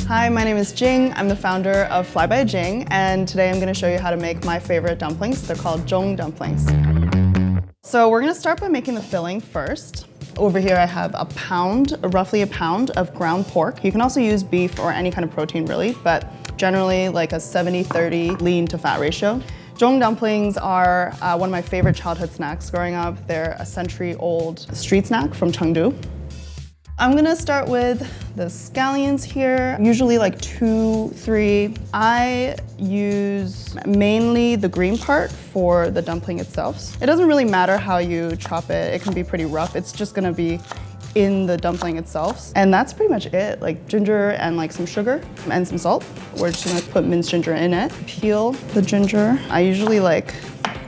Hi, my name is Jing. I'm the founder of Fly by Jing, and today I'm going to show you how to make my favorite dumplings. They're called Zhong Dumplings. So we're going to start by making the filling first. Over here I have roughly a pound of ground pork. You can also use beef or any kind of protein really, but generally like a 70-30 lean to fat ratio. Zhong dumplings are one of my favorite childhood snacks growing up. They're a century-old street snack from Chengdu. I'm gonna start with the scallions here, usually like 2, 3. I use mainly the green part for the dumpling itself. It doesn't really matter how you chop it. It can be pretty rough. It's just gonna be in the dumpling itself. And that's pretty much it, like ginger and like some sugar and some salt. We're just gonna put minced ginger in it. Peel the ginger. I usually like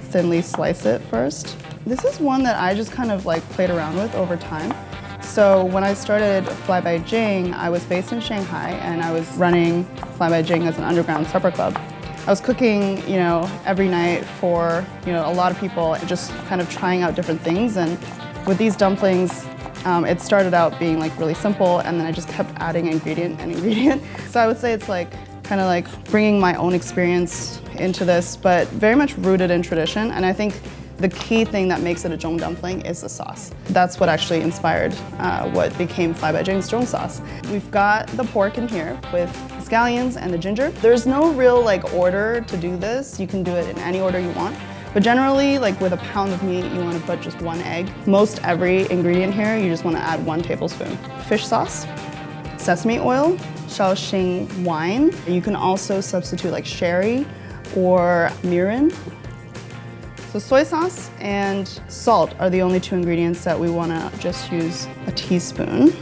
thinly slice it first. This is one that I just kind of like played around with over time. So when I started Fly by Jing, I was based in Shanghai and I was running Fly by Jing as an underground supper club. I was cooking, every night for, a lot of people, just kind of trying out different things. And with these dumplings, it started out being like really simple, and then I just kept adding ingredient and ingredient. So I would say it's like kind of like bringing my own experience into this, but very much rooted in tradition. And I think the key thing that makes it a Zhong dumpling is the sauce. That's what actually inspired what became Fly by Jing's Zhong Sauce. We've got the pork in here with the scallions and the ginger. There's no real order to do this. You can do it in any order you want. But generally, with a pound of meat, you want to put just 1 egg. Most every ingredient here, you just want to add 1 tablespoon. Fish sauce, sesame oil, Shaoxing wine. You can also substitute sherry or mirin. So soy sauce and salt are the only 2 ingredients that we want to just use a teaspoon.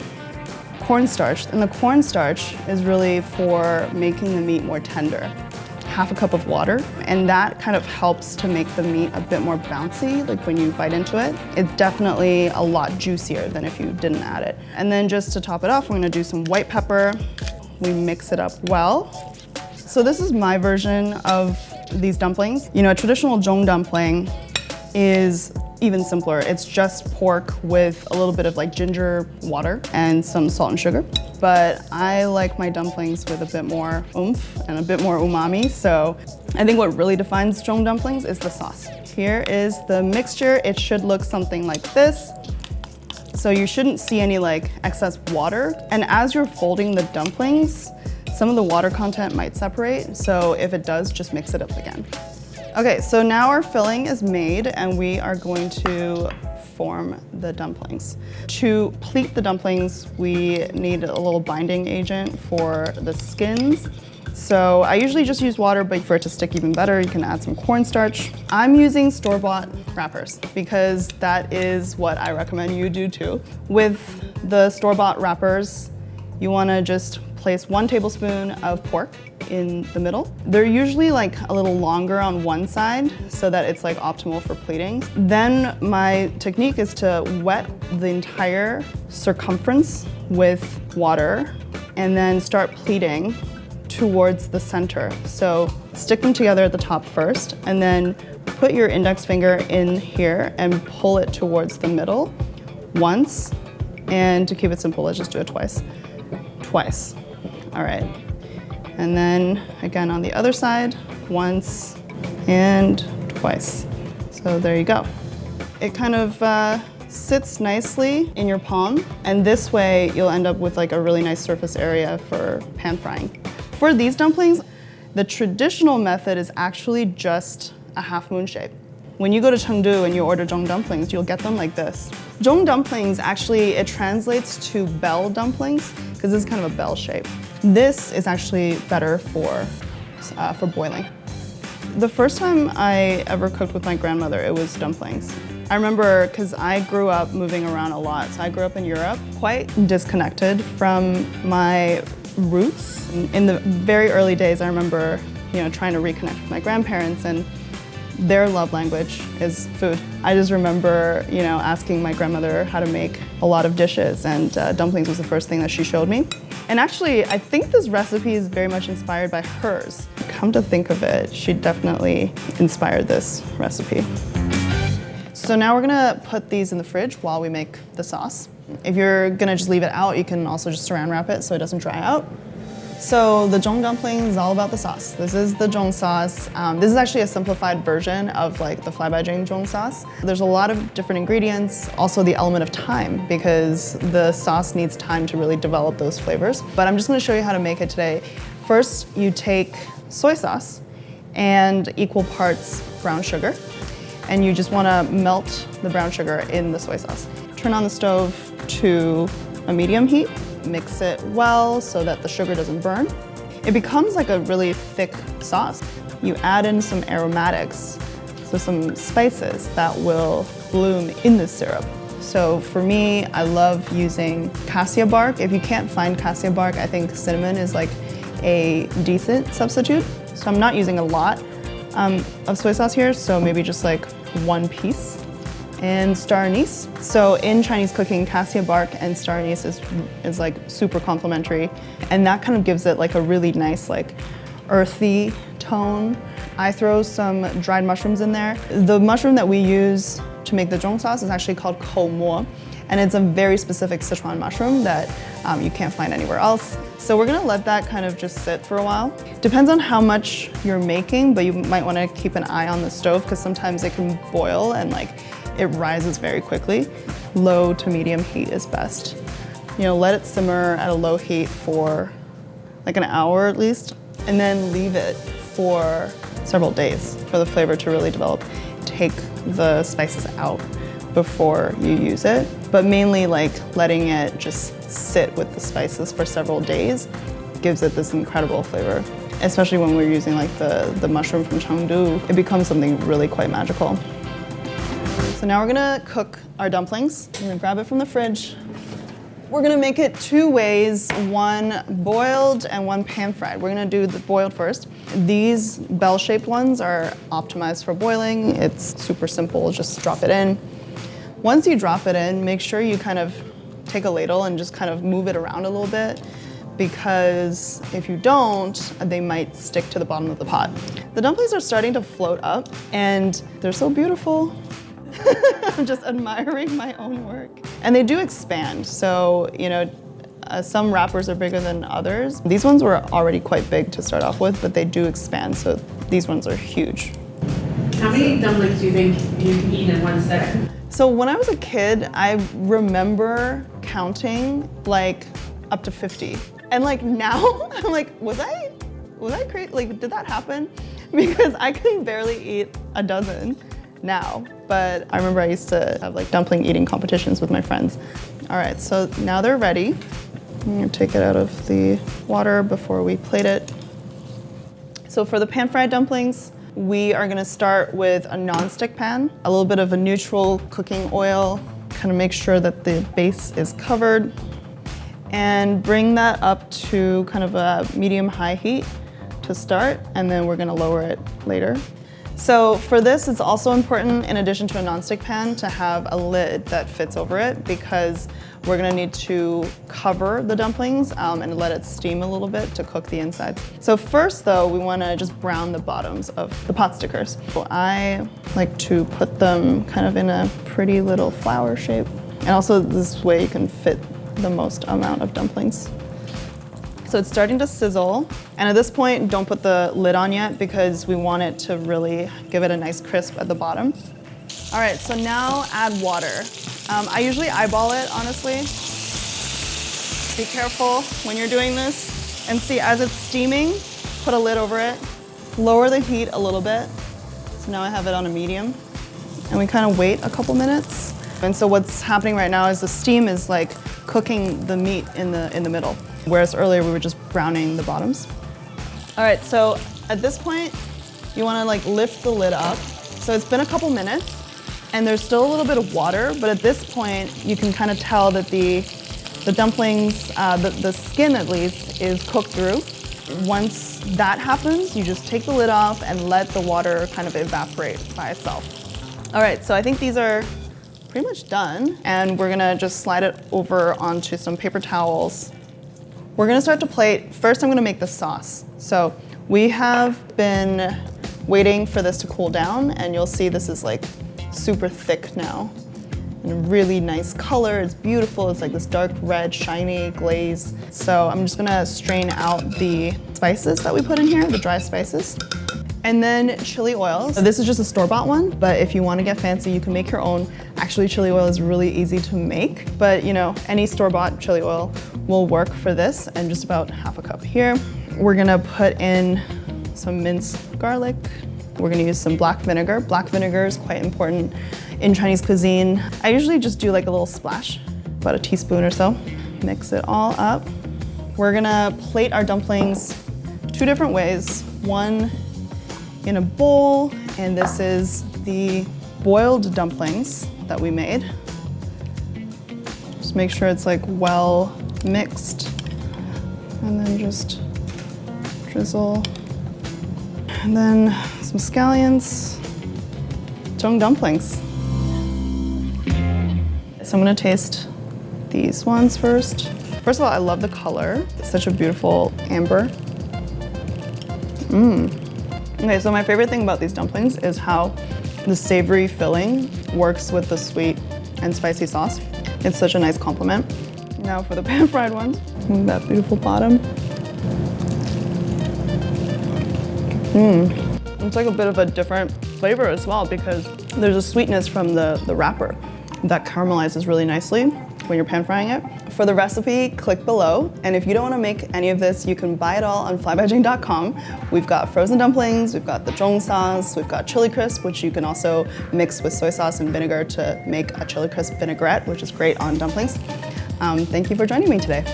Cornstarch, and the cornstarch is really for making the meat more tender. 1/2 cup of water, and that kind of helps to make the meat a bit more bouncy, when you bite into it. It's definitely a lot juicier than if you didn't add it. And then just to top it off, we're gonna do some white pepper. We mix it up well. So this is my version of these dumplings. A traditional Zhong dumpling is even simpler. It's just pork with a little bit of ginger water and some salt and sugar. But I like my dumplings with a bit more oomph and a bit more umami. So I think what really defines Zhong dumplings is the sauce. Here is the mixture. It should look something like this. So you shouldn't see any excess water. And as you're folding the dumplings, some of the water content might separate, so if it does, just mix it up again. Okay, so now our filling is made and we are going to form the dumplings. To pleat the dumplings, we need a little binding agent for the skins. So I usually just use water, but for it to stick even better, you can add some cornstarch. I'm using store-bought wrappers because that is what I recommend you do too. With the store-bought wrappers, you wanna just place 1 tablespoon of pork in the middle. They're usually a little longer on one side so that it's optimal for pleating. Then my technique is to wet the entire circumference with water and then start pleating towards the center. So stick them together at the top first and then put your index finger in here and pull it towards the middle once. And to keep it simple, let's just do it twice. Twice. All right. And then again on the other side, once and twice. So there you go. It kind of sits nicely in your palm, and this way you'll end up with a really nice surface area for pan frying. For these dumplings, the traditional method is actually just a half moon shape. When you go to Chengdu and you order Zhong dumplings, you'll get them like this. Zhong dumplings, actually, it translates to bell dumplings because this is kind of a bell shape. This is actually better for boiling. The first time I ever cooked with my grandmother, it was dumplings. I remember, because I grew up moving around a lot, so I grew up in Europe, quite disconnected from my roots. In the very early days, I remember, trying to reconnect with my grandparents, and their love language is food. I just remember, asking my grandmother how to make a lot of dishes, and dumplings was the first thing that she showed me. And actually, I think this recipe is very much inspired by hers. Come to think of it, she definitely inspired this recipe. So now we're gonna put these in the fridge while we make the sauce. If you're gonna just leave it out, you can also just saran wrap it so it doesn't dry out. So the Zhong Dumpling is all about the sauce. This is the Zhong Sauce. This is actually a simplified version of like the Fly by Jing Zhong Sauce. There's a lot of different ingredients, also the element of time, because the sauce needs time to really develop those flavors. But I'm just gonna show you how to make it today. First, you take soy sauce and equal parts brown sugar, and you just wanna melt the brown sugar in the soy sauce. Turn on the stove to a medium heat. Mix it well so that the sugar doesn't burn. It becomes like a really thick sauce. You add in some aromatics, so some spices that will bloom in the syrup. So for me, I love using cassia bark. If you can't find cassia bark, I think cinnamon is like a decent substitute. So I'm not using a lot of soy sauce here, so maybe just like 1 piece. And star anise. So in Chinese cooking, cassia bark and star anise is like super complementary, and that kind of gives it like a really nice like earthy tone. I throw some dried mushrooms in there. The mushroom that we use to make the Zhong sauce is actually called kou mo, and it's a very specific Sichuan mushroom that you can't find anywhere else. So we're gonna let that kind of just sit for a while. Depends on how much you're making, but you might wanna keep an eye on the stove because sometimes it can boil and like it rises very quickly. Low to medium heat is best. You know, let it simmer at a low heat for like an hour at least, and then leave it for several days for the flavor to really develop. Take the spices out before you use it, but mainly like letting it just sit with the spices for several days gives it this incredible flavor. Especially when we're using like the mushroom from Chengdu, it becomes something really quite magical. So now we're gonna cook our dumplings. I'm gonna grab it from the fridge. We're gonna make it 2 ways, one boiled and one pan fried. We're gonna do the boiled first. These bell-shaped ones are optimized for boiling. It's super simple, just drop it in. Once you drop it in, make sure you kind of take a ladle and just kind of move it around a little bit, because if you don't, they might stick to the bottom of the pot. The dumplings are starting to float up and they're so beautiful. I'm just admiring my own work. And they do expand, so you know, some wrappers are bigger than others. These ones were already quite big to start off with, but they do expand, so these ones are huge. How many dumplings do you think you can eat in one setting? So when I was a kid, I remember counting like up to 50. And like now, I'm like, was I crazy? Like, did that happen? Because I can barely eat a dozen now, but I remember I used to have like dumpling eating competitions with my friends. All right, so now they're ready. I'm gonna take it out of the water before we plate it. So for the pan-fried dumplings, we are gonna start with a non-stick pan, a little bit of a neutral cooking oil, kind of make sure that the base is covered, and bring that up to kind of a medium-high heat to start, and then we're gonna lower it later. So for this, it's also important, in addition to a non-stick pan, to have a lid that fits over it, because we're gonna need to cover the dumplings and let it steam a little bit to cook the inside. So first though, we wanna just brown the bottoms of the pot stickers. So I like to put them kind of in a pretty little flower shape. And also this way you can fit the most amount of dumplings. So it's starting to sizzle, and at this point, don't put the lid on yet because we want it to really give it a nice crisp at the bottom. All right, so now add water. I usually eyeball it, honestly. Be careful when you're doing this. And see, as it's steaming, put a lid over it. Lower the heat a little bit. So now I have it on a medium. And we kind of wait a couple minutes. And so what's happening right now is the steam is like cooking the meat in the middle. Whereas earlier we were just browning the bottoms. All right, so at this point, you wanna like lift the lid up. So it's been a couple minutes and there's still a little bit of water, but at this point, you can kind of tell that the dumplings, the skin at least, is cooked through. Once that happens, you just take the lid off and let the water kind of evaporate by itself. All right, so I think these are pretty much done, and we're gonna just slide it over onto some paper towels. We're gonna start to plate. First, I'm gonna make the sauce. So we have been waiting for this to cool down, and you'll see this is like super thick now. and a really nice color. It's beautiful. It's like this dark red, shiny glaze. So I'm just gonna strain out the spices that we put in here, the dry spices. And then chili oil. So this is just a store-bought one, but if you want to get fancy, you can make your own. Actually, chili oil is really easy to make, but you know, any store-bought chili oil will work for this, and just about half a cup here. We're gonna put in some minced garlic. We're gonna use some black vinegar. Black vinegar is quite important in Chinese cuisine. I usually just do like a little splash, about a teaspoon or so. Mix it all up. We're gonna plate our dumplings 2 different ways. One in a bowl, and this is the boiled dumplings that we made. Just make sure it's like well mixed, and then just drizzle. And then some scallions, Zhong Dumplings. So I'm gonna taste these ones first. First of all, I love the color. It's such a beautiful amber. Okay, so my favorite thing about these dumplings is how the savory filling works with the sweet and spicy sauce. It's such a nice complement. Now for the pan-fried ones, that beautiful bottom. It's like a bit of a different flavor as well, because there's a sweetness from the wrapper that caramelizes really nicely when you're pan frying it. For the recipe, click below. And if you don't want to make any of this, you can buy it all on flybyjing.com. We've got frozen dumplings, we've got the Zhong Sauce, we've got chili crisp, which you can also mix with soy sauce and vinegar to make a chili crisp vinaigrette, which is great on dumplings. Thank you for joining me today.